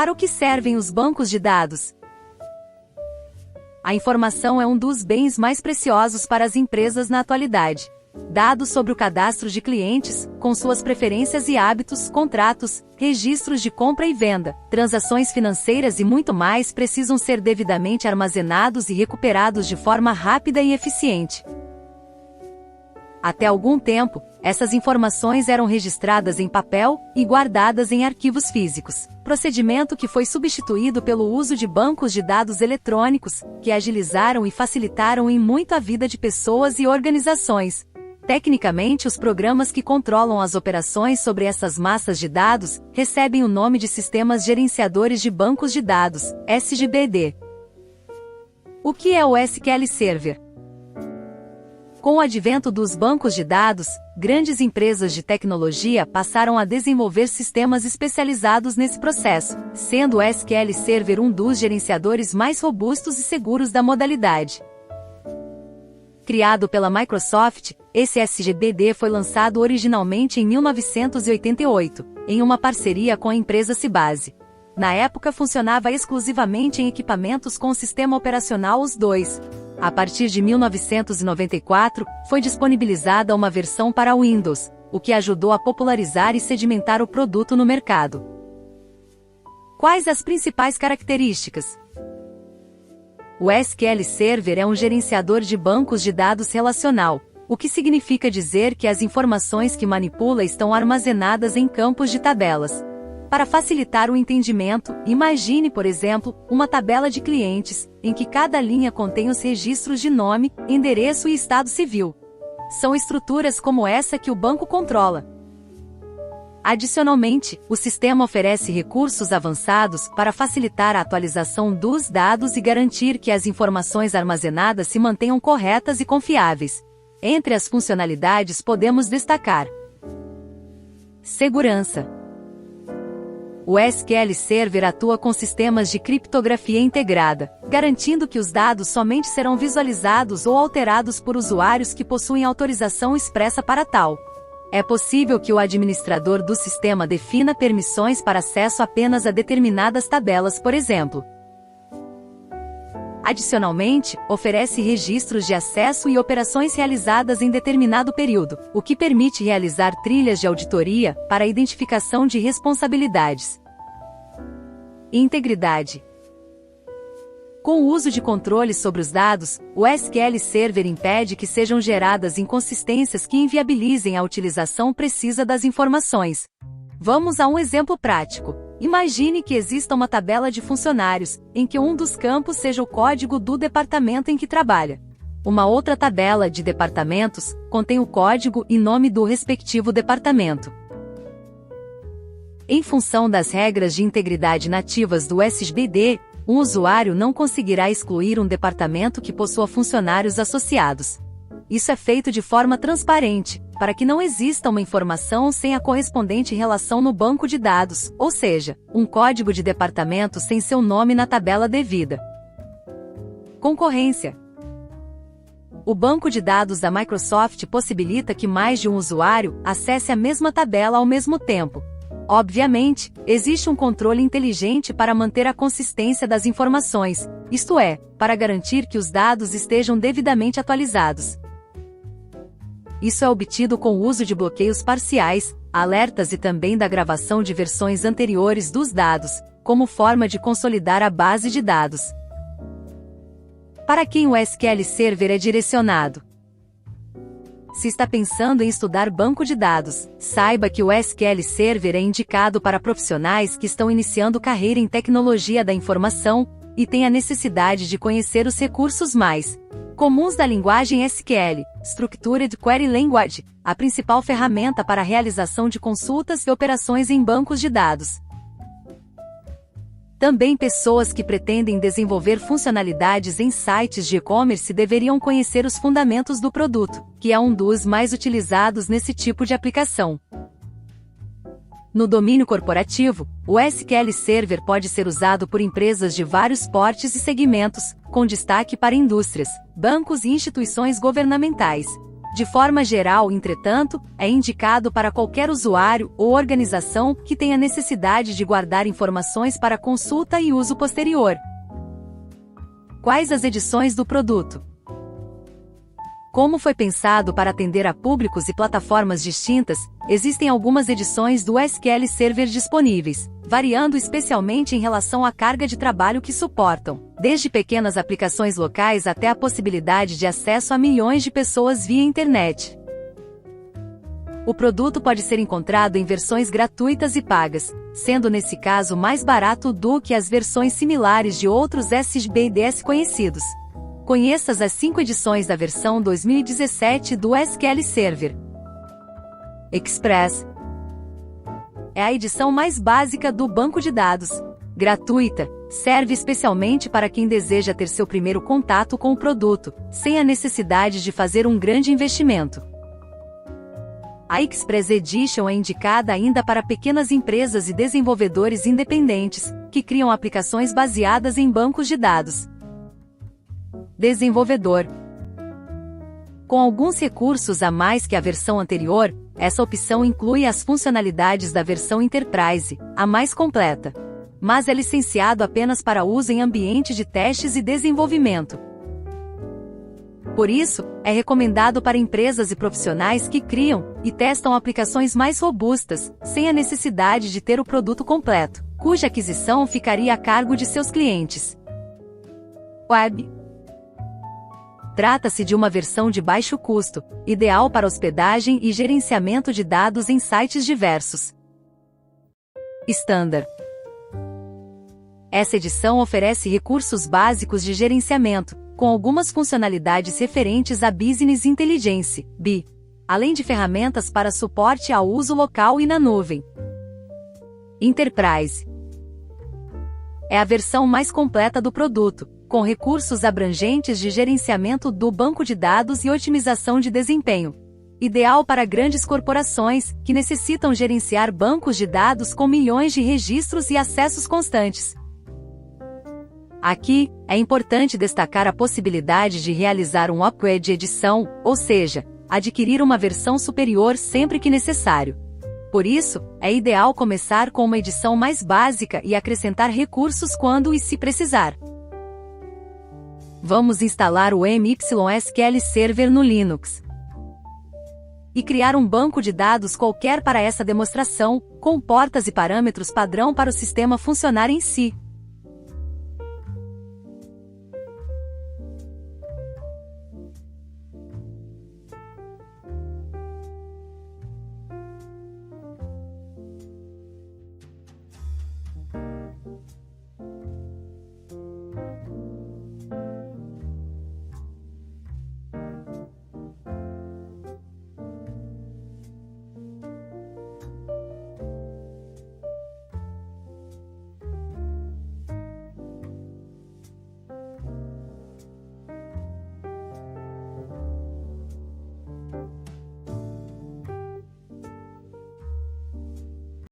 Para o que servem os bancos de dados? A informação é um dos bens mais preciosos para as empresas na atualidade. Dados sobre o cadastro de clientes, com suas preferências e hábitos, contratos, registros de compra e venda, transações financeiras e muito mais precisam ser devidamente armazenados e recuperados de forma rápida e eficiente. Até algum tempo, essas informações eram registradas em papel e guardadas em arquivos físicos, procedimento que foi substituído pelo uso de bancos de dados eletrônicos, que agilizaram e facilitaram em muito a vida de pessoas e organizações. Tecnicamente, os programas que controlam as operações sobre essas massas de dados recebem o nome de Sistemas Gerenciadores de Bancos de Dados, SGBD. O que é o SQL Server? Com o advento dos bancos de dados, grandes empresas de tecnologia passaram a desenvolver sistemas especializados nesse processo, sendo o SQL Server um dos gerenciadores mais robustos e seguros da modalidade. Criado pela Microsoft, esse SGBD foi lançado originalmente em 1988, em uma parceria com a empresa Sybase. Na época funcionava exclusivamente em equipamentos com o sistema operacional OS/2. A partir de 1994, foi disponibilizada uma versão para Windows, o que ajudou a popularizar e sedimentar o produto no mercado. Quais as principais características? O SQL Server é um gerenciador de bancos de dados relacional, o que significa dizer que as informações que manipula estão armazenadas em campos de tabelas. Para facilitar o entendimento, imagine, por exemplo, uma tabela de clientes, em que cada linha contém os registros de nome, endereço e estado civil. São estruturas como essa que o banco controla. Adicionalmente, o sistema oferece recursos avançados para facilitar a atualização dos dados e garantir que as informações armazenadas se mantenham corretas e confiáveis. Entre as funcionalidades podemos destacar: segurança. O SQL Server atua com sistemas de criptografia integrada, garantindo que os dados somente serão visualizados ou alterados por usuários que possuem autorização expressa para tal. É possível que o administrador do sistema defina permissões para acesso apenas a determinadas tabelas, por exemplo. Adicionalmente, oferece registros de acesso e operações realizadas em determinado período, o que permite realizar trilhas de auditoria para a identificação de responsabilidades. Integridade. Com o uso de controles sobre os dados, o SQL Server impede que sejam geradas inconsistências que inviabilizem a utilização precisa das informações. Vamos a um exemplo prático. Imagine que exista uma tabela de funcionários, em que um dos campos seja o código do departamento em que trabalha. Uma outra tabela de departamentos contém o código e nome do respectivo departamento. Em função das regras de integridade nativas do SGBD, um usuário não conseguirá excluir um departamento que possua funcionários associados. Isso é feito de forma transparente, para que não exista uma informação sem a correspondente relação no banco de dados, ou seja, um código de departamento sem seu nome na tabela devida. Concorrência. O banco de dados da Microsoft possibilita que mais de um usuário acesse a mesma tabela ao mesmo tempo. Obviamente, existe um controle inteligente para manter a consistência das informações, isto é, para garantir que os dados estejam devidamente atualizados. Isso é obtido com o uso de bloqueios parciais, alertas e também da gravação de versões anteriores dos dados, como forma de consolidar a base de dados. Para quem o SQL Server é direcionado? Se está pensando em estudar banco de dados, saiba que o SQL Server é indicado para profissionais que estão iniciando carreira em tecnologia da informação e têm a necessidade de conhecer os recursos mais comuns da linguagem SQL, Structured Query Language, a principal ferramenta para a realização de consultas e operações em bancos de dados. Também pessoas que pretendem desenvolver funcionalidades em sites de e-commerce deveriam conhecer os fundamentos do produto, que é um dos mais utilizados nesse tipo de aplicação. No domínio corporativo, o SQL Server pode ser usado por empresas de vários portes e segmentos, com destaque para indústrias, bancos e instituições governamentais. De forma geral, entretanto, é indicado para qualquer usuário ou organização que tenha necessidade de guardar informações para consulta e uso posterior. Quais as edições do produto? Como foi pensado para atender a públicos e plataformas distintas, existem algumas edições do SQL Server disponíveis, variando especialmente em relação à carga de trabalho que suportam, desde pequenas aplicações locais até a possibilidade de acesso a milhões de pessoas via internet. O produto pode ser encontrado em versões gratuitas e pagas, sendo nesse caso mais barato do que as versões similares de outros SGBDS conhecidos. Conheça as 5 edições da versão 2017 do SQL Server. Express é a edição mais básica do banco de dados. Gratuita, serve especialmente para quem deseja ter seu primeiro contato com o produto, sem a necessidade de fazer um grande investimento. A Express Edition é indicada ainda para pequenas empresas e desenvolvedores independentes, que criam aplicações baseadas em bancos de dados. Desenvolvedor. Com alguns recursos a mais que a versão anterior, essa opção inclui as funcionalidades da versão Enterprise, a mais completa. Mas é licenciado apenas para uso em ambiente de testes e desenvolvimento. Por isso, é recomendado para empresas e profissionais que criam e testam aplicações mais robustas, sem a necessidade de ter o produto completo, cuja aquisição ficaria a cargo de seus clientes. Web. Trata-se de uma versão de baixo custo, ideal para hospedagem e gerenciamento de dados em sites diversos. Standard. Essa edição oferece recursos básicos de gerenciamento, com algumas funcionalidades referentes à Business Intelligence, BI, além de ferramentas para suporte ao uso local e na nuvem. Enterprise. É a versão mais completa do produto, com recursos abrangentes de gerenciamento do banco de dados e otimização de desempenho. Ideal para grandes corporações, que necessitam gerenciar bancos de dados com milhões de registros e acessos constantes. Aqui, é importante destacar a possibilidade de realizar um upgrade de edição, ou seja, adquirir uma versão superior sempre que necessário. Por isso, é ideal começar com uma edição mais básica e acrescentar recursos quando e se precisar. Vamos instalar o MySQL Server no Linux e criar um banco de dados qualquer para essa demonstração, com portas e parâmetros padrão para o sistema funcionar em si.